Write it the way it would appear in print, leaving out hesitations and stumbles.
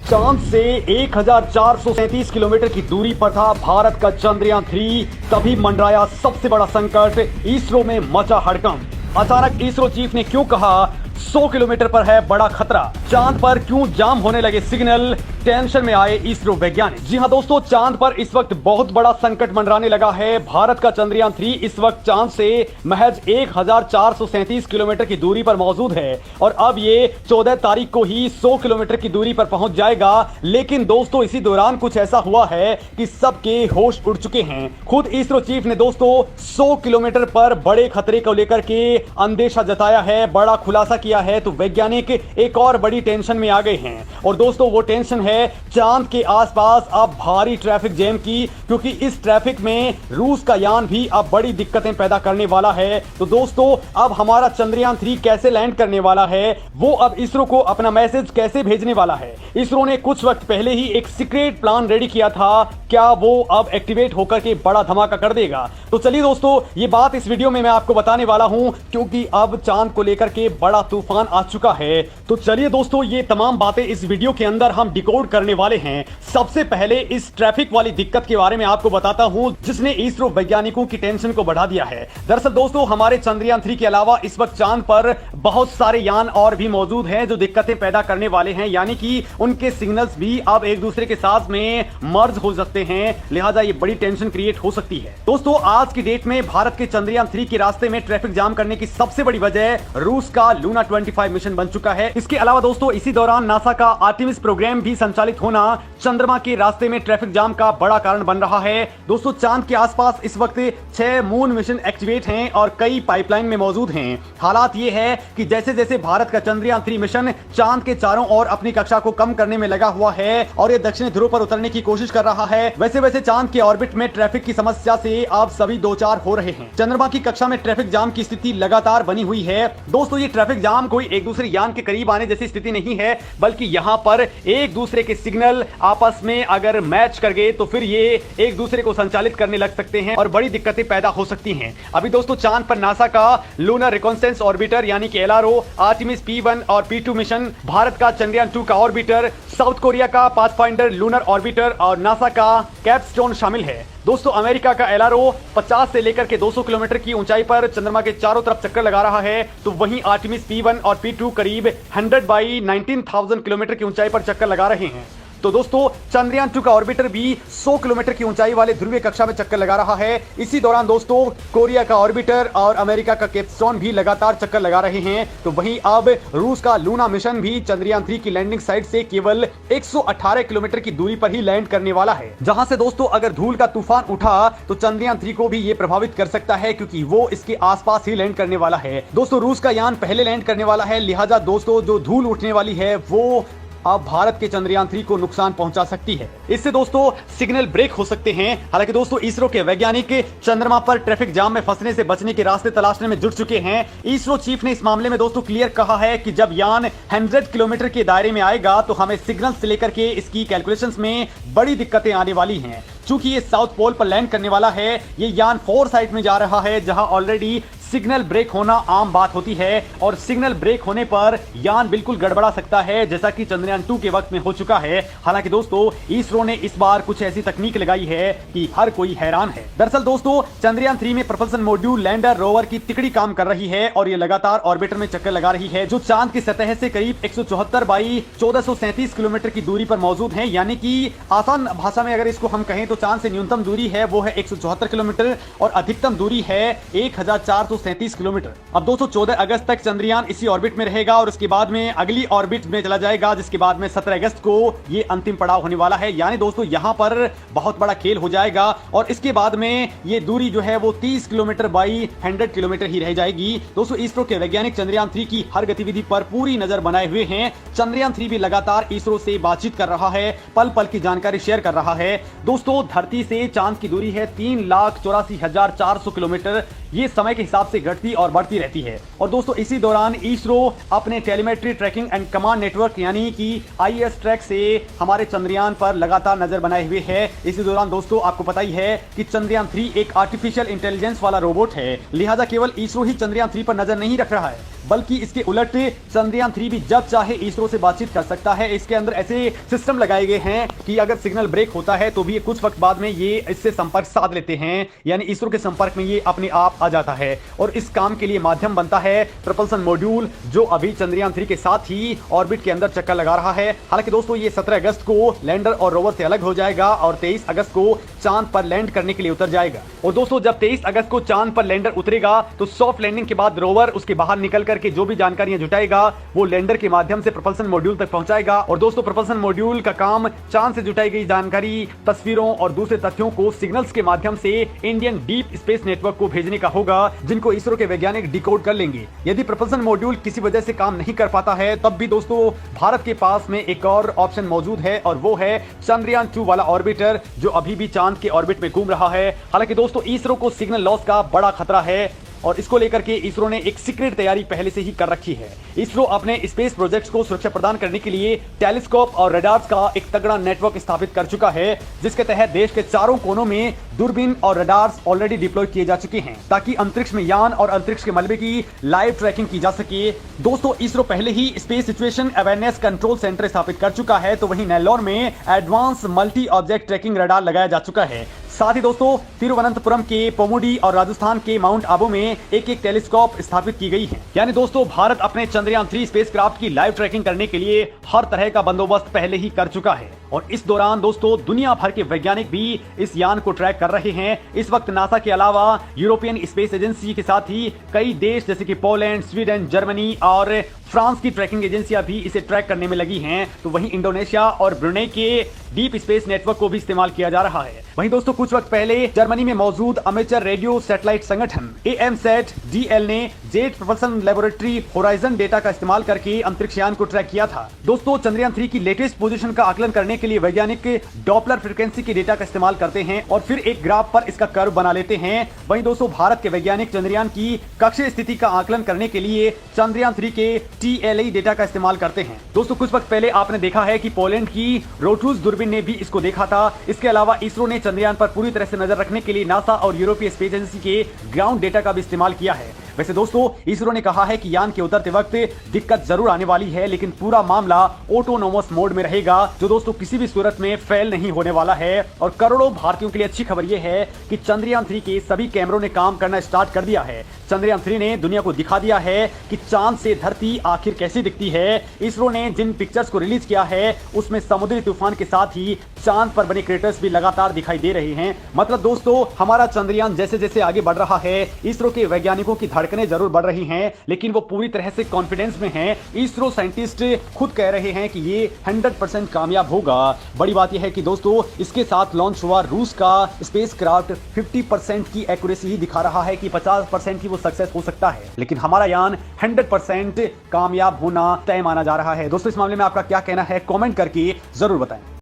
चांद से 1437 किलोमीटर की दूरी पर था भारत का चंद्रयान 3। तभी मंडराया सबसे बड़ा संकट, इसरो में मचा हड़कंप। अचानक इसरो चीफ ने क्यों कहा 100 किलोमीटर पर है बड़ा खतरा। चांद पर क्यों जाम होने लगे सिग्नल, टेंशन में आए इसरो वैज्ञानिक। जी हां दोस्तों, चांद पर इस वक्त बहुत बड़ा संकट मंडराने लगा है। भारत का चंद्रयान 3 इस वक्त चांद से महज 1437 किलोमीटर की दूरी पर मौजूद है और अब ये 14 तारीख को ही 100 किलोमीटर की दूरी पर पहुंच जाएगा। लेकिन दोस्तों, इसी दौरान कुछ ऐसा हुआ है कि सबके होश उड़ चुके हैं। खुद इसरो चीफ ने दोस्तों 100 किलोमीटर पर बड़े खतरे को लेकर के अंदेशा जताया है, बड़ा खुलासा किया है। तो वैज्ञानिक एक और बड़ी टेंशन में आ गए हैं और दोस्तों वो टेंशन है चांद के आसपास अब भारी ट्रैफिक जैम की, क्योंकि इस ट्रैफिक में रूस का यान भी अब बड़ी दिक्कतें पैदा करने वाला है। तो दोस्तों अब हमारा चंद्रयान 3 कैसे लैंड करने वाला है, वो अब इसरो को अपना मैसेज कैसे भेजने वाला है। इसरो ने कुछ वक्त पहले ही एक सीक्रेट प्लान रेडी किया था, क्या वो अब एक्टिवेट होकर के बड़ा धमाका कर देगा? तो चलिए दोस्तों, ये बात इस वीडियो में मैं आपको बताने वाला हूं, क्योंकि अब चांद को लेकर के बड़ा तूफान आ चुका है। तो चलिए दोस्तों, ये तमाम बातें इस वीडियो के अंदर हम डिकोड करने वाले हैं। सबसे पहले इस ट्रैफिक वाली दिक्कत के बारे में आपको बताता हूं, जिसने इसरो वैज्ञानिकों की टेंशन को बढ़ा दिया है। दरअसल दोस्तों, हमारे चंद्रयान 3 के अलावा इस वक्त चांद पर बहुत सारे यान और भी मौजूद हैं जो दिक्कतें पैदा करने वाले हैं, यानी कि उनके सिग्नल्स भी अब एक दूसरे के साथ में मर्ज हो सकते हैं। लिहाजा ये बड़ी टेंशन क्रिएट हो सकती है। दोस्तों आज की डेट में भारत के चंद्रयान 3 के रास्ते में ट्रैफिक जाम करने की सबसे बड़ी वजह रूस का लूना 25 मिशन बन चुका है। इसके अलावा दोस्तों इसी दौरान नासा का आर्टेमिस प्रोग्राम भी संचालित होना चंद्रमा के रास्ते में ट्रैफिक जाम का बड़ा कारण बन रहा है। दोस्तों चांद के आसपास इस वक्त 6 मून मिशन एक्टिवेट हैं और कई पाइपलाइन में मौजूद हैं। हालात ये है कि जैसे जैसे भारत का चंद्रयान 3 मिशन चांद के चारों ओर अपनी कक्षा को कम करने में लगा हुआ है और ये दक्षिणी ध्रुव पर उतरने की कोशिश कर रहा है, वैसे वैसे चांद के ऑर्बिट में ट्रैफिक की समस्या से आप सभी दो चार हो रहे हैं। चंद्रमा की कक्षा में ट्रैफिक जाम की स्थिति लगातार बनी हुई है। दोस्तों ये ट्रैफिक जाम कोई एक दूसरे यान के करीब आने जैसी स्थिति नहीं है, बल्कि यहाँ पर एक दूसरे के सिग्नल आपस में अगर मैच कर गए तो फिर ये एक दूसरे को संचालित करने लग सकते हैं और बड़ी दिक्कतें पैदा हो सकती हैं। अभी दोस्तों चांद पर नासा का लूनर रिकॉन्सेंस ऑर्बिटर यानी कि LRO, आर्टेमिस P1 और P2 मिशन, भारत का चंद्रयान 2 का ऑर्बिटर, साउथ कोरिया का पाथफाइंडर लूनर ऑर्बिटर और नासा का कैपस्टोन शामिल है। दोस्तों अमेरिका का LRO 50 से लेकर के 200 किलोमीटर की ऊंचाई पर चंद्रमा के चारों तरफ चक्कर लगा रहा है, तो वहीं आर्टेमिस P1 और P2 करीब 100 बाई 19,000 किलोमीटर की ऊंचाई पर चक्कर लगा रहे हैं। तो दोस्तों चंद्रयान 2 का ऑर्बिटर भी 100 किलोमीटर की ऊंचाई वाले ध्रुवीय कक्षा में चक्कर लगा रहा है। इसी दौरान दोस्तों कोरिया का ऑर्बिटर और अमेरिका का कैपस्टोन भी लगातार चक्कर लगा रहे हैं। तो वहीं अब रूस का लूना मिशन भी चंद्रयान 3 की लैंडिंग साइट से केवल 118 किलोमीटर की दूरी पर ही लैंड करने वाला है, जहां से दोस्तों अगर धूल का तूफान उठा तो चंद्रयान 3 को भी ये प्रभावित कर सकता है, क्योंकि वो इसके आसपास ही लैंड करने वाला है। दोस्तों रूस का यान पहले लैंड करने वाला है, लिहाजा दोस्तों जो धूल उठने वाली है वो अब भारत के चंद्रयान 3 को नुकसान पहुंचा सकती है। इससे दोस्तों सिग्नल ब्रेक हो सकते हैं। हालांकि दोस्तों इसरो के वैज्ञानिक चंद्रमा पर ट्रैफिक जाम में फंसने से बचने के रास्ते तलाशने में जुट चुके हैं। इसरो चीफ ने इस मामले में दोस्तों क्लियर कहा है कि जब यान 100 किलोमीटर के दायरे में आएगा तो हमें सिग्नल से लेकर के इसकी कैलकुलेशंस में बड़ी दिक्कतें आने वाली हैं। चूंकि ये साउथ पोल पर लैंड करने वाला है, ये यान 4 साइट में जा रहा है, जहां ऑलरेडी सिग्नल ब्रेक होना आम बात होती है और सिग्नल ब्रेक होने पर यान बिल्कुल गड़बड़ा सकता है, जैसा कि चंद्रयान 2 के वक्त में हो चुका है। हालांकि दोस्तों इसरो ने इस बार कुछ ऐसी तकनीक लगाई है कि हर कोई हैरान है। दरअसल दोस्तों चंद्रयान 3 में प्रोपल्शन मॉड्यूल लैंडर रोवर की तिकड़ी काम कर रही है और ये लगातार ऑर्बिटर में चक्कर लगा रही है, जो चांद की सतह से करीब 174 बाई 1437 किलोमीटर की दूरी पर मौजूद है। यानी कि आसान भाषा में अगर इसको हम कहें तो चांद से न्यूनतम दूरी है वो है 174 किलोमीटर और अधिकतम दूरी है 1437 किलोमीटर। अब दोस्तों 14 अगस्त तक चंद्रयान इसी ऑर्बिट में रहेगा और उसके बाद में अगली ऑर्बिट में चला जाएगा, जिसके बाद में 17 अगस्त को ये अंतिम पड़ाव होने वाला है। यानी दोस्तों यहां पर बहुत बड़ा खेल हो जाएगा और इसके बाद में ये दूरी जो है वो 30 किलोमीटर बाई 100 किलोमीटर ही रह जाएगी। दोस्तों इसरो के वैज्ञानिक चंद्रयान 3 की हर गतिविधि पर पूरी नजर बनाए हुए हैं। चंद्रयान 3 भी लगातार इसरो से बातचीत कर रहा है, पल पल की जानकारी शेयर कर रहा है। दोस्तों धरती से चांद की दूरी है 3,84,400 किलोमीटर। ये समय के हिसाब से घटती और बढ़ती रहती है। और दोस्तों इसी दौरान इसरो अपने telemetry tracking and command network यानी कि IS ट्रैक से हमारे चंद्रयान पर लगातार नजर बनाए हुए है। इसी दौरान दोस्तों आपको पता ही है कि चंद्रयान 3 एक आर्टिफिशियल इंटेलिजेंस वाला रोबोट है, लिहाजा केवल इसरो ही चंद्रयान 3 पर नजर नहीं रख रहा है, बल्कि इसके उलट चंद्रयान 3 भी जब चाहे इसरो से बातचीत कर सकता है। इसके अंदर ऐसे सिस्टम लगाए गए हैं कि अगर सिग्नल ब्रेक होता है तो भी कुछ वक्त बाद में ये इससे संपर्क साध लेते हैं, यानी इसरो के संपर्क में ये अपने आप आ जाता है और इस काम के लिए माध्यम बनता है प्रपल्सन मॉड्यूल, जो अभी चंद्रयान 3 के साथ ही ऑर्बिट के अंदर चक्कर लगा रहा है। हालांकि दोस्तों ये 17 अगस्त को लैंडर और रोवर से अलग हो जाएगा और 23 अगस्त को चांद पर लैंड करने के लिए उतर जाएगा। और दोस्तों जब 23 अगस्त को चांद पर लैंडर उतरेगा तो सॉफ्ट लैंडिंग के बाद रोवर उसके बाहर निकल करके जो भी जानकारियां जुटाएगा वो लैंडर के माध्यम से प्रपल्सन मॉड्यूल तक पहुंचाएगा। और दोस्तों प्रपल्सन मॉड्यूल का काम चांद से जुटाई गई जानकारी, तस्वीरों और दूसरे तथ्यों को सिग्नल्स के माध्यम से इंडियन डीप स्पेस नेटवर्क को भेजने का होगा, जिनको इसरो के वैज्ञानिक डिकोड कर लेंगे। यदि प्रपल्सन मॉड्यूल किसी वजह से काम नहीं कर पाता है तब भी दोस्तों भारत के पास में एक और ऑप्शन मौजूद है और वो है चंद्रयान 2 वाला ऑर्बिटर, जो अभी भी चांद के ऑर्बिट में घूम रहा है। हालांकि दोस्तों इसरो को सिग्नल लॉस का बड़ा खतरा है और इसको लेकर के इसरो ने एक सीक्रेट तैयारी पहले से ही कर रखी है। इसरो अपने स्पेस प्रोजेक्ट्स को सुरक्षा प्रदान करने के लिए टेलीस्कोप और रडार्स का एक तगड़ा नेटवर्क स्थापित कर चुका है, जिसके तहत देश के चारों कोनों में दूरबीन और रडार्स ऑलरेडी डिप्लॉय किए जा चुके हैं ताकि अंतरिक्ष में यान और अंतरिक्ष के मलबे की लाइव ट्रैकिंग की जा सके। दोस्तों इसरो पहले ही space situation awareness control centre स्थापित कर चुका है, तो वहीं नेल्लोर में advance multi object tracking radar लगाया जा चुका है। साथ ही दोस्तों तिरुवनंतपुरम के पोमुडी और राजस्थान के माउंट आबू में एक टेलीस्कोप स्थापित की गई है। यानी दोस्तों भारत अपने चंद्रयान 3 स्पेसक्राफ्ट की लाइव ट्रैकिंग करने के लिए हर तरह का बंदोबस्त पहले ही कर चुका है और इस दौरान दोस्तों दुनिया भर के वैज्ञानिक भी इस यान को ट्रैक कर रहे हैं। इस वक्त नासा के अलावा यूरोपियन स्पेस एजेंसी के साथ ही कई देश जैसे कि पोलैंड, स्वीडन, जर्मनी और फ्रांस की ट्रैकिंग एजेंसियां भी इसे ट्रैक करने में लगी हैं। तो वहीं इंडोनेशिया और ब्रुनेई के डीप स्पेस नेटवर्क को भी इस्तेमाल किया जा रहा है। वहीं दोस्तों कुछ वक्त पहले जर्मनी में मौजूद अमेचर रेडियो सैटेलाइट संगठन AMSAT DL ने jet propulsion laboratory horizon data का इस्तेमाल करके अंतरिक्ष यान को ट्रैक किया था। दोस्तों चंद्रयान 3 की लेटेस्ट पोजीशन का आकलन करने के लिए वैज्ञानिक डॉपलर फ्रीक्वेंसी के डेटा का इस्तेमाल करते हैं और फिर एक ग्राफ पर इसका कर्व बना लेते हैं। वहीं दोस्तों भारत के वैज्ञानिक चंद्रयान की कक्षीय स्थिति का आकलन करने के लिए चंद्रयान 3 के TLE डेटा का इस्तेमाल करते हैं। दोस्तों कुछ वक्त पहले आपने देखा है कि पोलैंड की रोटूस दूरबीन ने भी इसको देखा था। इसके अलावा इसरो ने चंद्रयान पर पूरी तरह से नजर रखने के लिए नासा और यूरोपीय स्पेस एजेंसी के ग्राउंड डेटा का भी इस्तेमाल किया है। वैसे दोस्तों इसरो ने कहा है कि यान के उतरते वक्त दिक्कत जरूर आने वाली है, लेकिन पूरा मामला ऑटोनोमस मोड में रहेगा, जो दोस्तों किसी भी सूरत में फेल नहीं होने वाला है। और करोड़ों भारतीयों के लिए अच्छी खबर यह है कि चंद्रयान 3 के सभी कैमरों ने काम करना स्टार्ट कर दिया है। चंद्रयान 3 ने दुनिया को दिखा दिया है कि चांद से धरती आखिर कैसी दिखती है। इसरो ने जिन पिक्चर्स को रिलीज किया है उसमें समुद्री तूफान के साथ ही चांद पर बने क्रेटर्स भी लगातार दिखाई दे रहे हैं। मतलब दोस्तों हमारा चंद्रयान जैसे जैसे आगे बढ़ रहा है, इसरो के वैज्ञानिकों की धड़कनें जरूर बढ़ रही हैं, लेकिन वो पूरी तरह से कॉन्फिडेंस में हैं। इसरो साइंटिस्ट खुद कह रहे हैं कि ये 100% कामयाब होगा। बड़ी बात यह है कि दोस्तों इसके साथ लॉन्च हुआ रूस का स्पेसक्राफ्ट 50% की एक्यूरेसी ही दिखा रहा है कि 50% की वो सक्सेस हो सकता है, लेकिन हमारा यान 100% कामयाब होना तय माना जा रहा है। दोस्तों इस मामले में आपका क्या कहना है, कमेंट करके जरूर बताएं।